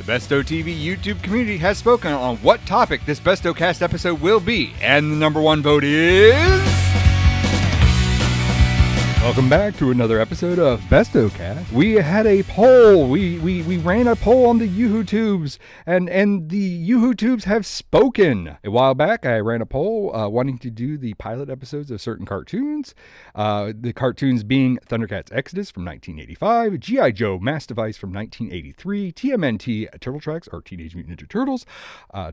The Bestow TV YouTube community has spoken on what topic this BestowCast episode will be, and the number one vote is... Welcome back to another episode of BestowCast. We had a poll. We ran a poll on the YouTubes, and the YouTubes have spoken. A while back, I ran a poll wanting to do the pilot episodes of certain cartoons. The cartoons being ThunderCats Exodus from 1985, G.I. Joe Mass Device from 1983, TMNT Turtle Tracks, or Teenage Mutant Ninja Turtles,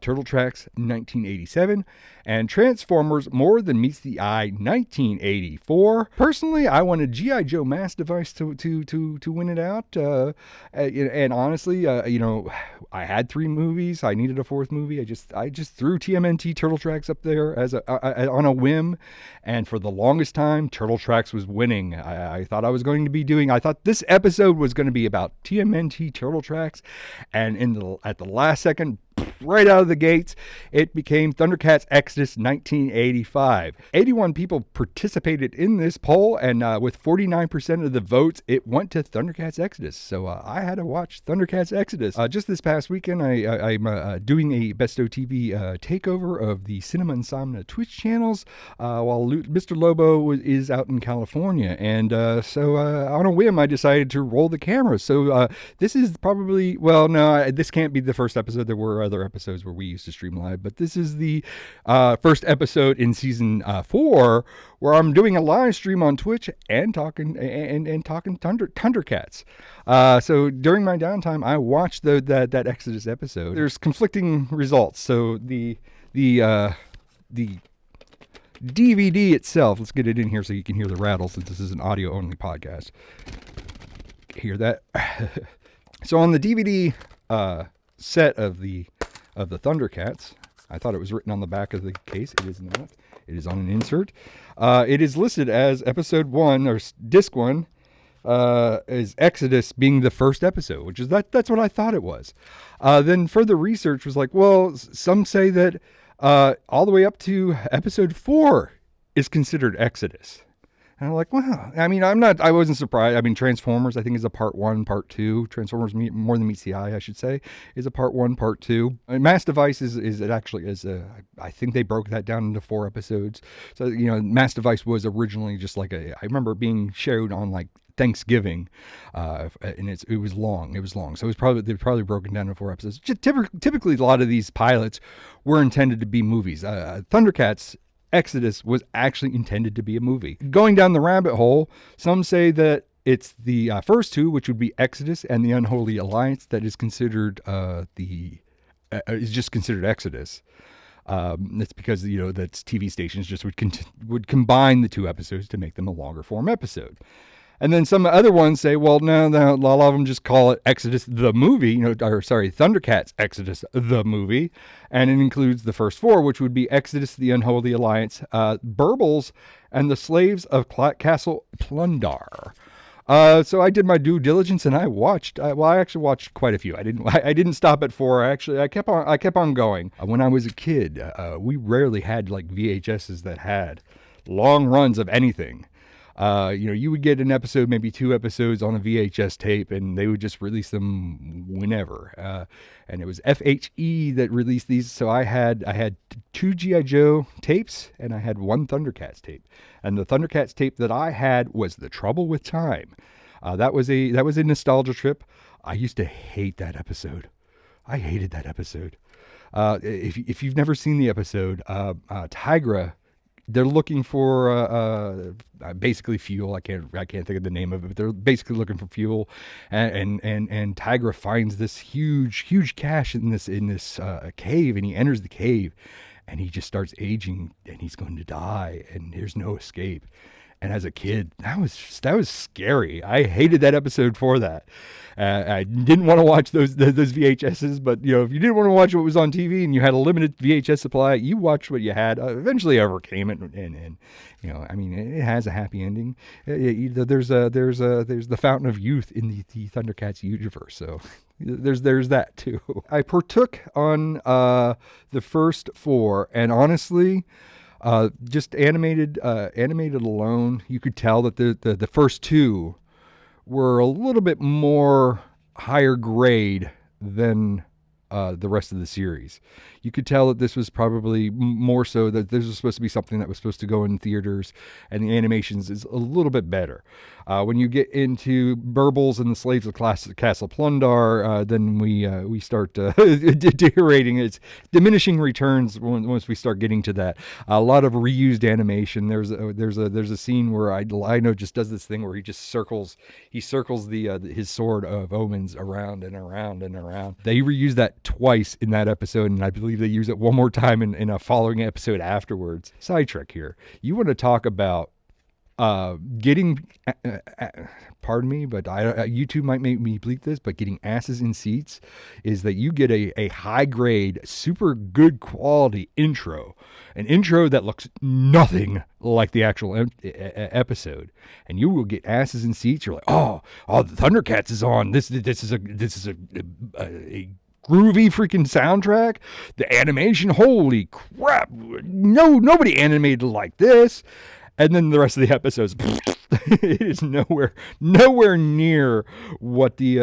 Turtle Tracks 1987, and Transformers More Than Meets the Eye 1984. Personally, I wanted G.I. Joe Mass Device to win it out. And honestly, I had 3 movies. I needed a 4th movie. I just threw TMNT Turtle Tracks up there as on a whim. And for the longest time, Turtle Tracks was winning. I thought I thought this episode was going to be about TMNT Turtle Tracks. And at the last second, right out of the gates, it became ThunderCats Exodus 1985. 81 people participated in this poll, and with 49% of the votes, it went to ThunderCats Exodus. So I had to watch ThunderCats Exodus. Just this past weekend, I'm doing a Bestow TV takeover of the Cinema Insomnia Twitch channels, while Mr. Lobo is out in California. And so on a whim, I decided to roll the camera. So this is probably, this can't be the first episode. There were other episodes where we used to stream live, but this is the first episode in season 4 where I'm doing a live stream on Twitch and talking ThunderCats. So during my downtime, I watched that Exodus episode. There's conflicting results. So the DVD itself, let's get it in here so you can hear the rattle, since this is an audio only podcast. Hear that? So on the DVD set of the ThunderCats, I thought it was written on the back of the case. It is not. It is on an insert. It is listed as episode 1, or disc 1, is Exodus being the first episode, which is that's what I thought it was. Then further research was like, well, some say that all the way up to episode 4 is considered Exodus. And I'm like, wow. I mean, I wasn't surprised. I mean, Transformers, I think, is a part 1, part 2. Transformers More Than Meets the Eye, I should say, is a part 1, part 2. And Mass Device I think they broke that down into 4 episodes. So, Mass Device was originally just like I remember it being showed on like Thanksgiving, and it was long. So they probably broken down into 4 episodes. Typically, a lot of these pilots were intended to be movies. ThunderCats Exodus was actually intended to be a movie. Going down the rabbit hole, some say that it's the first 2, which would be Exodus and the Unholy Alliance, that is considered is just considered Exodus. That's because that's TV stations just would combine the 2 episodes to make them a longer form episode. And then some other ones say, well, no, a lot of them just call it Exodus the movie, ThunderCats Exodus the movie. And it includes the first 4, which would be Exodus, the Unholy Alliance, Burbles, and the Slaves of Castle Plundar. So I did my due diligence, and I actually watched quite a few. I didn't stop at 4. I kept on going. When I was a kid, we rarely had like VHSs that had long runs of anything. You would get an episode, maybe 2 episodes on a VHS tape, and they would just release them whenever. And it was FHE that released these. So I had 2 G.I. Joe tapes, and I had 1 ThunderCats tape. And the ThunderCats tape that I had was The Trouble with Time. That was a nostalgia trip. I used to hate that episode. I hated that episode. If you've never seen the episode, Tigra, they're looking for basically fuel. I can't think of the name of it, but they're basically looking for fuel. And Tigra finds this huge cache in this cave, and he enters the cave, and he just starts aging, and he's going to die, and there's no escape. And as a kid, that was scary. I hated that episode for that. I didn't want to watch those VHSs, but if you didn't want to watch what was on TV and you had a limited VHS supply, you watched what you had. Eventually, I overcame it, and it has a happy ending. There's the fountain of youth in the ThunderCats universe, so there's that too. I partook on the first 4, and honestly, just animated alone, you could tell that the first 2 were a little bit more higher grade than the rest of the series. You could tell that this was probably more so that this was supposed to be something that was supposed to go in theaters, and the animations is a little bit better. When you get into Burbles and the Slaves of Castle Plundar, then we start deteriorating. It's diminishing returns once we start getting to that. A lot of reused animation. There's a scene where Lino just does this thing where he circles the his Sword of Omens around and around and around. They reused that twice in that episode, and I believe they use it one more time in a following episode afterwards. Sidetrack here. You want to talk about getting, pardon me, but YouTube might make me bleep this, but getting asses in seats is that you get a high grade, super good quality intro, an intro that looks nothing like the actual episode, and you will get asses in seats. You're like, oh, the ThunderCats is on. This is a groovy freaking soundtrack. The animation, holy crap! Nobody animated like this. And then the rest of the episodes, it is nowhere near what the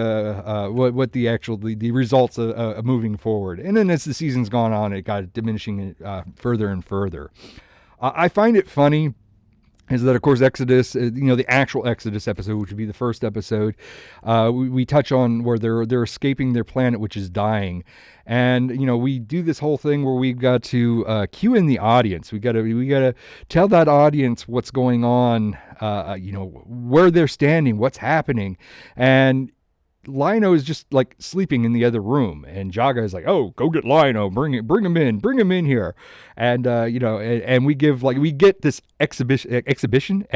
results of moving forward. And then as the season's gone on, it got diminishing further and further. I find it funny is that, of course, Exodus, the actual Exodus episode, which would be the first episode, we touch on where they're escaping their planet, which is dying. And, we do this whole thing where we've got to cue in the audience. We got to tell that audience what's going on, where they're standing, what's happening. And Lino is just like sleeping in the other room, and Jaga is like, "Oh, go get Lino, bring him in here," and and we get this exhibition.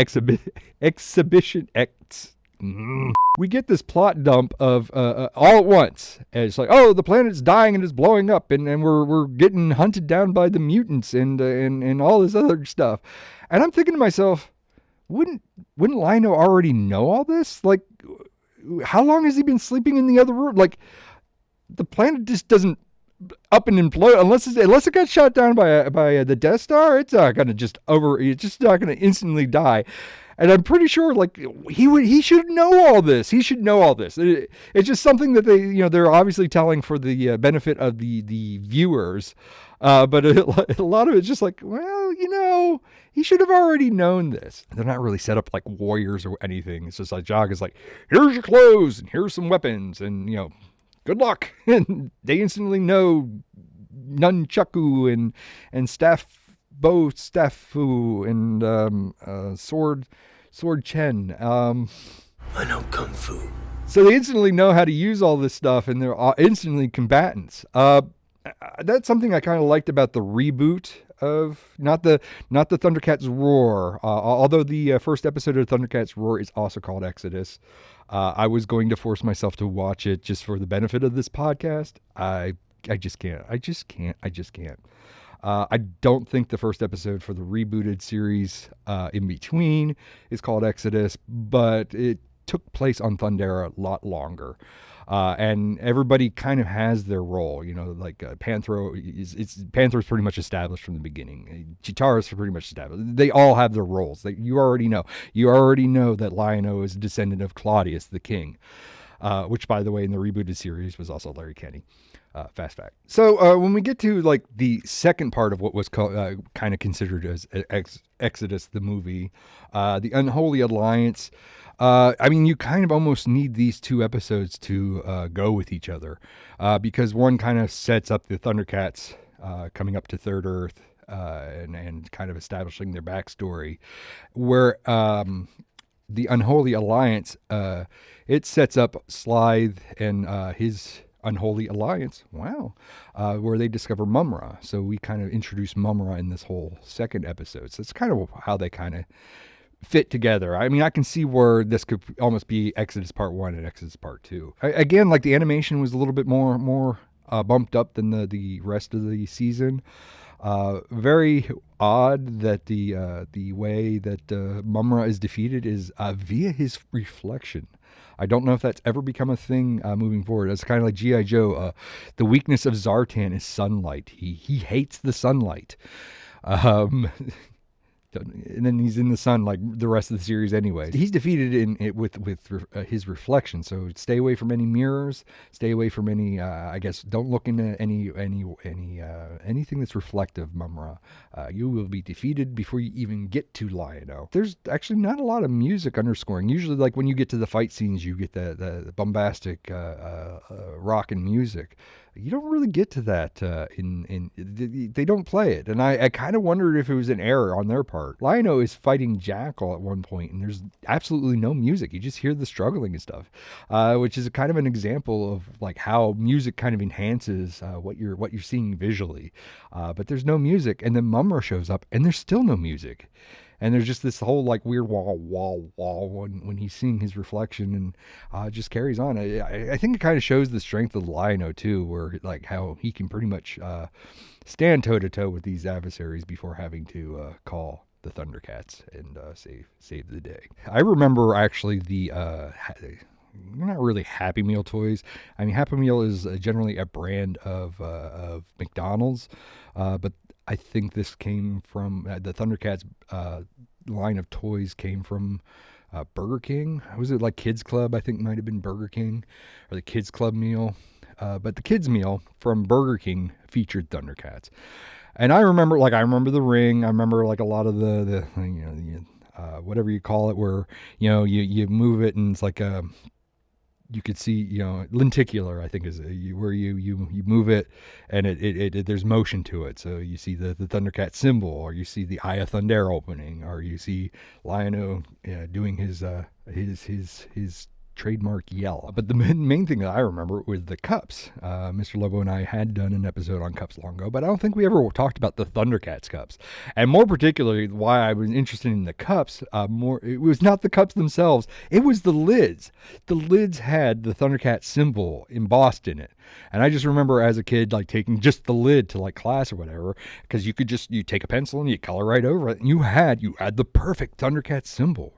We get this plot dump of all at once. And it's like, oh, the planet's dying and it's blowing up, and we're getting hunted down by the mutants and all this other stuff, and I'm thinking to myself, wouldn't Lino already know all this? Like, how long has he been sleeping in the other room? Like, the planet just doesn't up and implode unless it got shot down by the Death Star. It's not gonna it's just not gonna instantly die. And I'm pretty sure, like, he should know all this. He should know all this. It's just something that they're obviously telling for the benefit of the viewers. But a lot of it's just like, well, he should have already known this. They're not really set up like warriors or anything. It's just like Jaga's like, here's your clothes and here's some weapons and, good luck. And they instantly know nunchaku and staffu and sword chen. I know kung fu. So they instantly know how to use all this stuff, and they're instantly combatants. That's something I kind of liked about the reboot of not the ThunderCats Roar. Although the first episode of ThunderCats Roar is also called Exodus. I was going to force myself to watch it just for the benefit of this podcast. I just can't. I just can't. I don't think the first episode for the rebooted series in between is called Exodus, but it took place on Thundera a lot longer. And everybody kind of has their role, like Panthro's pretty much established from the beginning. Chitara's pretty much established. They all have their roles. You already know that Lionel is a descendant of Claudius, the king, which, by the way, in the rebooted series was also Larry Kenny. Fast fact. So when we get to like the second part of what was kind of considered as Exodus, the movie, the Unholy Alliance, you kind of almost need these two episodes to go with each other, because one kind of sets up the ThunderCats coming up to Third Earth and kind of establishing their backstory, where the Unholy Alliance, it sets up Slythe and his Unholy Alliance, where they discover Mumra. So we kind of introduce Mumra in this whole second episode. So it's kind of how they kind of fit together. I can see where this could almost be Exodus Part 1 and Exodus Part 2. Again, like the animation was a little bit more bumped up than the rest of the season. Very odd that the way that Mumra is defeated is via his reflection. I don't know if that's ever become a thing moving forward. It's kind of like G.I. Joe. The weakness of Zartan is sunlight. He hates the sunlight. And then he's in the sun like the rest of the series anyway. He's defeated in it with his reflection. So stay away from any mirrors. Stay away from any. I guess don't look into anything that's reflective, Mumra. You will be defeated before you even get to Lion-O. There's actually not a lot of music underscoring. Usually, like when you get to the fight scenes, you get the bombastic rock and music. You don't really get to that they don't play it. And I kind of wondered if it was an error on their part. Lion-O is fighting Jackal at one point, and there's absolutely no music. You just hear the struggling and stuff, which is kind of an example of like how music kind of enhances what you're seeing visually. But there's no music, and then Mumra shows up, and there's still no music. And there's just this whole like weird wall when he's seeing his reflection, and it just carries on. I think it kind of shows the strength of Lion-O too, where like how he can pretty much stand toe to toe with these adversaries before having to call the ThunderCats and save the day. I remember actually the not really Happy Meal toys. I mean, Happy Meal is generally a brand of McDonald's, but I think this came from the ThunderCats line of toys came from Burger King. Was it like Kids Club? I think it might have been Burger King or the Kids Club meal. But the kids meal from Burger King featured ThunderCats. And I remember the ring. I remember like a lot of the whatever you call it, where you move it and it's like a. You could see, lenticular, I think is where you move it and it there's motion to it. So you see the ThunderCat symbol, or you see the Eye of Thunder opening, or you see Lion-O doing his trademark yell. But the main thing that I remember was the cups. Mr. Lobo and I had done an episode on cups long ago, but I don't think we ever talked about the ThunderCats cups. And more particularly, why I was interested in the cups, it was not the cups themselves, it was the lids. The lids had the ThunderCat symbol embossed in it. And I just remember as a kid, like taking just the lid to like class or whatever, because you take a pencil and you color right over it, and you had the perfect ThunderCat symbol.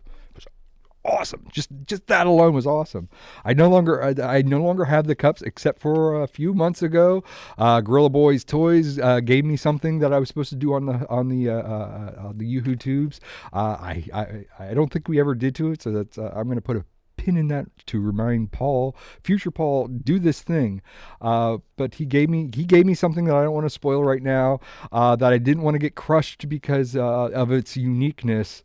Awesome. Just that alone was awesome. I no longer have the cups, except for a few months ago. Gorilla Boys Toys gave me something that I was supposed to do on the Yoo-Hoo tubes. I don't think we ever did to it, so that's I'm going to put a pin in that to remind future Paul, do this thing. But he gave me something that I don't want to spoil right now, that I didn't want to get crushed because of its uniqueness.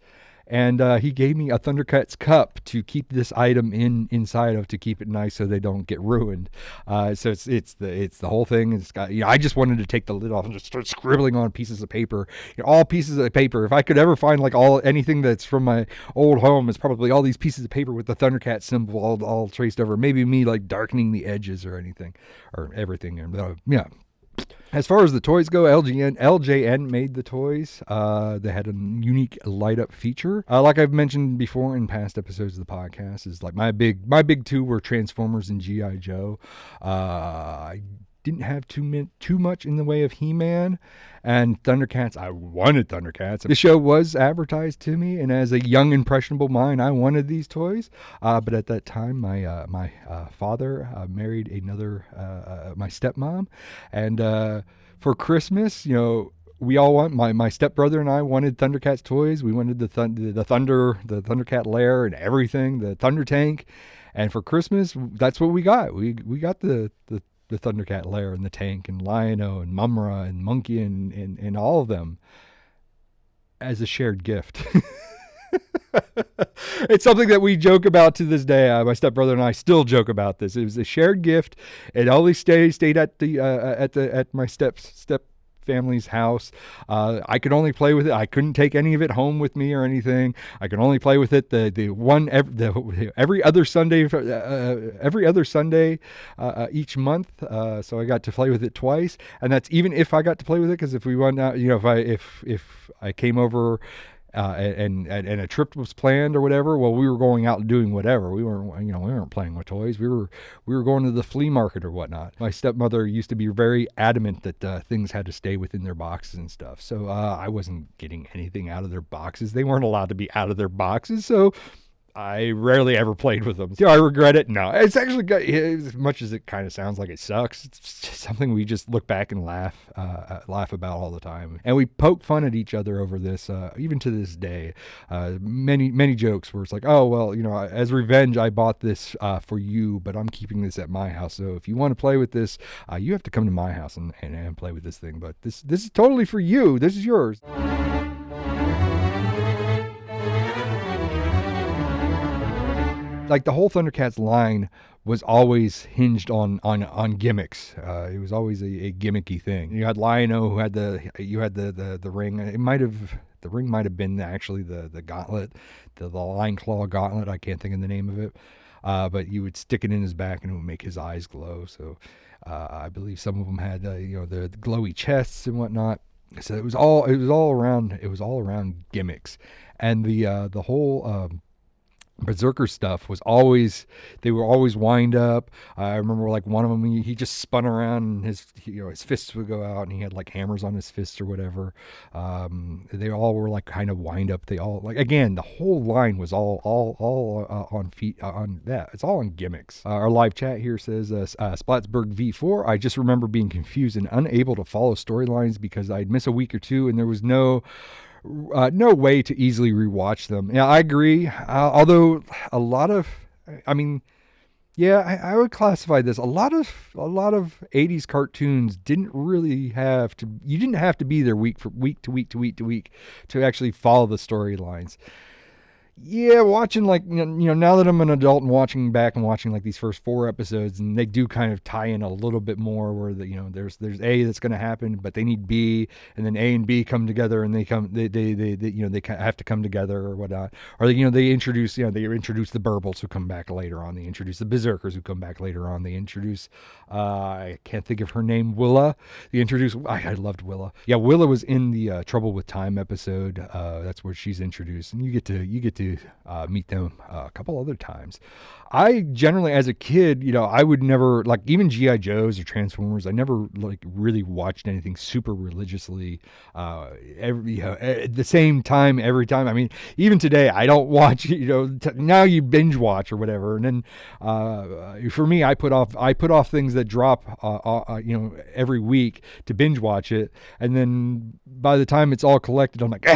And he gave me a ThunderCats cup to keep this item inside of, to keep it nice so they don't get ruined. So it's the whole thing. It's got, I just wanted to take the lid off and just start scribbling on pieces of paper, all pieces of paper. If I could ever find like anything that's from my old home, it's probably all these pieces of paper with the ThunderCat symbol all traced over. Maybe me like darkening the edges or anything or everything. Yeah. As far as the toys go, LJN made the toys. They had a unique light up feature. Like I've mentioned before in past episodes of the podcast, is like my big two were Transformers and G.I. Joe. I didn't have too much in the way of He-Man and ThunderCats. I wanted ThunderCats. The show was advertised to me, and as a young impressionable mind, I wanted these toys. But at that time, my father married my stepmom, and for Christmas, we all want my stepbrother and I wanted ThunderCats toys. We wanted the ThunderCat lair and everything, the Thunder Tank, and for Christmas, that's what we got. We got the ThunderCat lair and the tank and Lion-O and Mumra and Monkey and all of them as a shared gift. It's something that we joke about to this day. My stepbrother and I still joke about this. It was a shared gift. It always stayed at my step family's house. I could only play with it. I couldn't take any of it home with me or anything. I could only play with it every other Sunday each month. So I got to play with it twice, and that's even if I got to play with it, because if we went out, if I came over. And a trip was planned or whatever. Well, we were going out and doing whatever. We weren't playing with toys. We were going to the flea market or whatnot. My stepmother used to be very adamant that things had to stay within their boxes and stuff. So I wasn't getting anything out of their boxes. They weren't allowed to be out of their boxes. So I rarely ever played with them. Do I regret it? No. It's actually good. As much as it kind of sounds like it sucks, it's just something we just look back and laugh about all the time. And we poke fun at each other over this, even to this day. Many jokes where it's like, oh, well, as revenge, I bought this for you, but I'm keeping this at my house. So if you want to play with this, you have to come to my house and play with this thing. But this is totally for you. This is yours. Like the whole ThunderCats line was always hinged on gimmicks. It was always a gimmicky thing. You had Lion-O who had the ring. The ring might have been actually the gauntlet, the Lion Claw gauntlet. I can't think of the name of it. But you would stick it in his back and it would make his eyes glow. So I believe some of them had the glowy chests and whatnot. So it was all around gimmicks, and the whole Berserker stuff was always, they were always wind up. I remember like one of them, he just spun around and his fists would go out and he had like hammers on his fists or whatever. They all were like kind of wind up. They all, like, again, the whole line was all on feet, on that. It's all on gimmicks. Our live chat here says, Splatsburg V4, I just remember being confused and unable to follow storylines because I'd miss a week or two and there was no way to easily rewatch them. Yeah, I agree. Although a lot of, I would classify this. A lot of 80s cartoons didn't really have to. You didn't have to be there week to week to actually follow the storylines. Yeah, watching like, now that I'm an adult and watching back and watching like these first 4 episodes, and they do kind of tie in a little bit more where there's A that's going to happen, but they need B, and then A and B come together and they have to come together or whatnot. Or they introduce the Burbles who come back later on. They introduce the Berserkers who come back later on. They introduce I can't think of her name, Willa. They introduce I loved Willa. Yeah, Willa was in the Trouble with Time episode. That's where she's introduced, and you get to meet them a couple other times. I generally, as a kid, I would never, like, even G.I. Joes or Transformers, I never like really watched anything super religiously at the same time every time. I mean, even today I don't watch, now you binge watch or whatever, and then for me, I put off things that drop every week to binge watch it, and then by the time it's all collected, I'm like,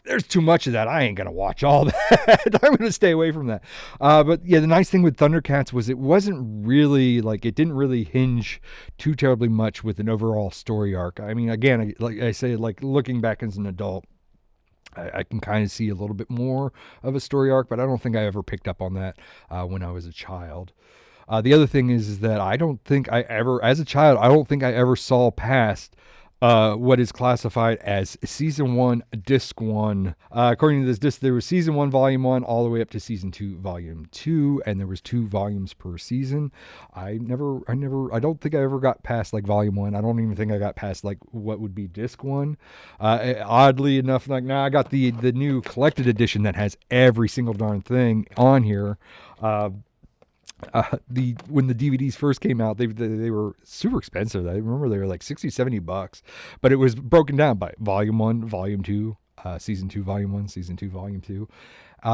there's too much of that. I ain't going to watch all that. I'm going to stay away from that. But yeah, the nice thing with ThunderCats was it wasn't really like, it didn't really hinge too terribly much with an overall story arc. I mean, again, like I say, like looking back as an adult, I can kind of see a little bit more of a story arc, but I don't think I ever picked up on that when I was a child. The other thing is that I don't think I ever saw past what is classified as Season 1, Disc 1. According to this disc, there was Season 1, Volume 1, all the way up to Season 2, Volume 2, and there was 2 volumes per season. I don't think I ever got past, like, Volume 1. I don't even think I got past, like, what would be Disc 1. Oddly enough, like, now I got the new collected edition that has every single darn thing on here. When the DVDs first came out, they were super expensive. I remember they were like $60-$70, but it was broken down by Volume 1, Volume 2, Season 2, Volume 1, Season 2, Volume 2.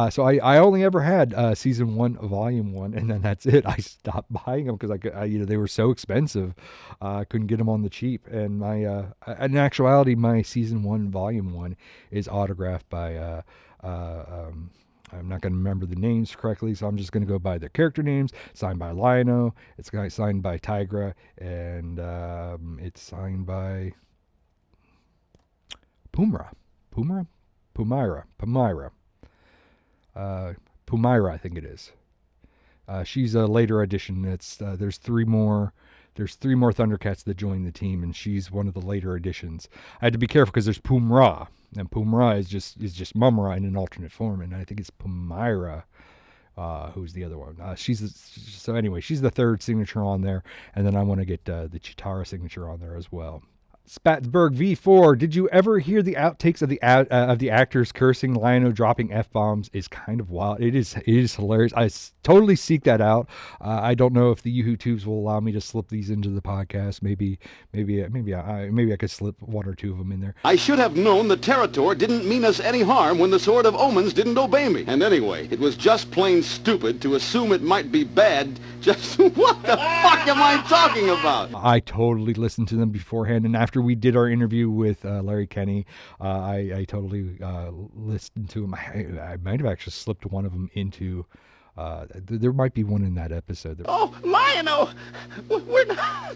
So I only ever had Season 1, Volume 1, and then that's it. I stopped buying them because they were so expensive. I couldn't get them on the cheap. And in actuality, my Season 1, Volume 1 is autographed by I'm not going to remember the names correctly, so I'm just going to go by their character names. Signed by Lion-O, it's signed by Tigra, and it's signed by Pumira, I think it is. She's a later addition. There's three more ThunderCats that join the team, and she's one of the later additions. I had to be careful because there's Pumra, and Pumra is just Mumra in an alternate form, and I think it's Pumira, who's the other one. She's the third signature on there, and then I want to get the Chitara signature on there as well. Spatsburg V4, did you ever hear the outtakes of the actors cursing? Lion-O dropping F-bombs is kind of wild. It is hilarious. I totally seek that out. I don't know if the YouTubes will allow me to slip these into the podcast. Maybe I could slip one or two of them in there. I should have known the Territor didn't mean us any harm when the Sword of Omens didn't obey me. And anyway, it was just plain stupid to assume it might be bad. Just what the fuck am I talking about? I totally listened to them beforehand, and after we did our interview with Larry Kenny, I totally listened to them. I might have actually slipped one of them into. There might be one in that episode. Oh, Lion-O! We're not...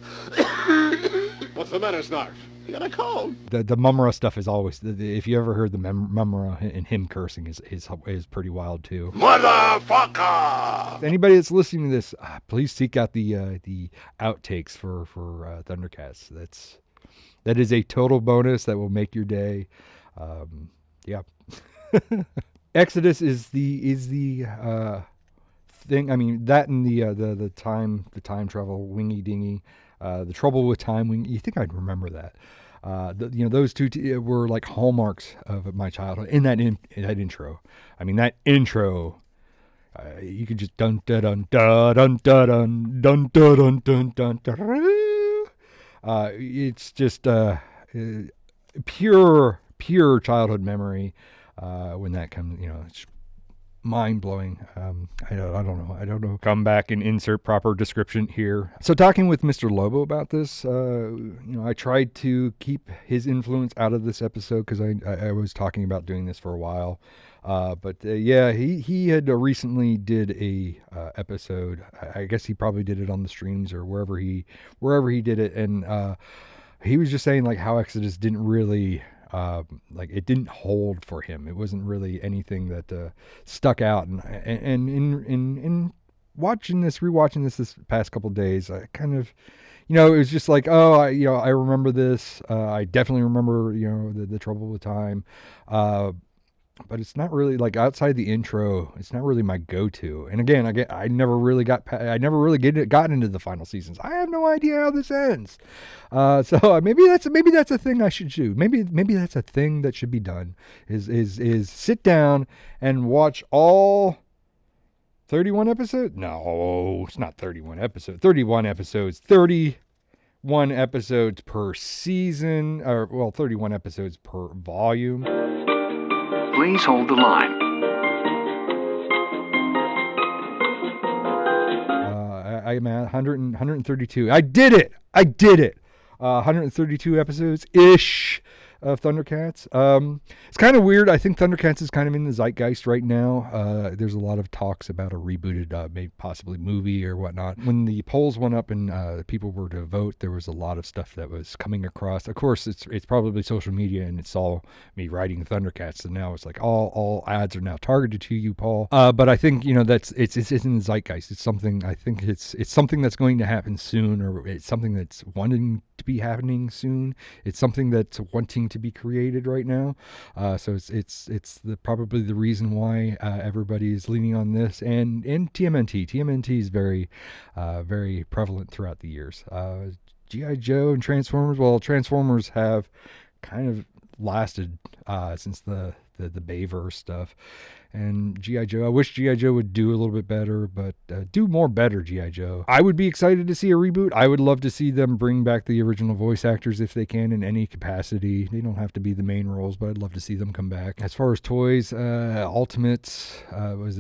What's the matter, Snarf? You got a cold. The Mumra stuff is always, if you ever heard the Mumra and him cursing is pretty wild too. Motherfucker! Anybody that's listening to this, please seek out the outtakes for ThunderCats. That is a total bonus that will make your day. Yeah. Exodus is the thing. I mean, that and the time travel wingy dingy, the trouble with time wing. You think I'd remember that? Those two were like hallmarks of my childhood. In that intro, I mean that intro, you could just dun dun dun dun dun dun dun dun dun dun dun. It's just pure childhood memory. When that comes, it's mind blowing. I don't know. Come back and insert proper description here. So talking with Mr. Lobo about this, I tried to keep his influence out of this episode because I was talking about doing this for a while. But he had recently did a episode. I guess he probably did it on the streams or wherever he did it, and he was just saying like how Exodus didn't really. It didn't hold for him. It wasn't really anything that stuck out. And in rewatching this past couple of days, I kind of, it was just like, I remember this. I definitely remember, the trouble with time. But it's not really like outside the intro. It's not really my go-to. And again, I never really got into the final seasons. I have no idea how this ends. So maybe that's a thing I should do. Maybe that's a thing that should be done. Is sit down and watch all 31 episodes. No, it's not 31 episodes. 31 episodes. 31 episodes per season, 31 episodes per volume. Please hold the line. I'm at 132. I did it. 132 episodes-ish of ThunderCats. It's kind of weird. I think ThunderCats is kind of in the zeitgeist right now. There's a lot of talks about a rebooted, maybe possibly movie or whatnot. When the polls went up and people were to vote, there was a lot of stuff that was coming across. Of course, it's probably social media and it's all me writing ThunderCats. And now it's like all ads are now targeted to you, Paul. But I think it's in the zeitgeist. It's something. I think it's something that's going to happen soon, or it's something that's wanting to be happening soon. It's something that's wanting to be created right now. So it's probably the reason why everybody is leaning on this and TMNT. TMNT is very very prevalent throughout the years. G.I. Joe and Transformers. Well, Transformers have kind of lasted since the Bayverse stuff. And G.I. Joe, I wish G.I. Joe would do a little bit better, but do more better, G.I. Joe. I would be excited to see a reboot. I would love to see them bring back the original voice actors if they can in any capacity. They don't have to be the main roles, but I'd love to see them come back. As far as toys, Ultimates,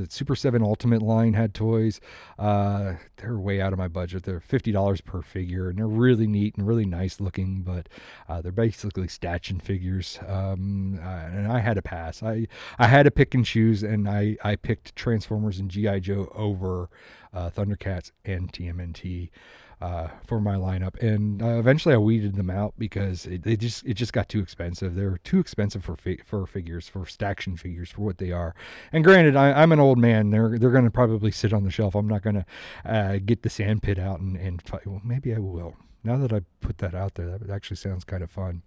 Super 7 Ultimate line had toys. They're way out of my budget. They're $50 per figure, and they're really neat and really nice looking, but they're basically statue figures. And I had to pass. I had to pick and choose, and I picked Transformers and G.I. Joe over ThunderCats and TMNT for my lineup. And eventually I weeded them out because it just got too expensive. They're too expensive for figures, for action figures, for what they are. And granted, I'm an old man. They're going to probably sit on the shelf. I'm not going to get the sandpit out and fight. Well, maybe I will. Now that I put that out there, that actually sounds kind of fun.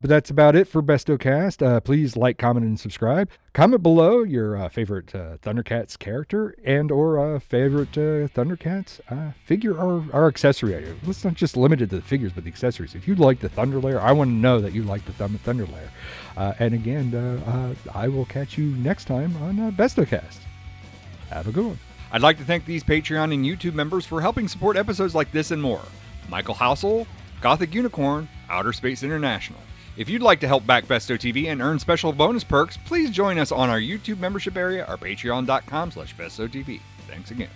But that's about it for BestowCast. Please like, comment, and subscribe. Comment below your favorite ThunderCats character and or favorite ThunderCats figure or accessory. Let's not just limit it to the figures, but the accessories. If you like the Thunder Lair, I want to know that you like the Thunder Lair. And again, I will catch you next time on BestowCast. Have a good one. I'd like to thank these Patreon and YouTube members for helping support episodes like this and more. Michael Housel, Gothic Unicorn, Outer Space International. If you'd like to help back Bestow TV and earn special bonus perks, please join us on our YouTube membership area or patreon.com/BestowTV. Thanks again.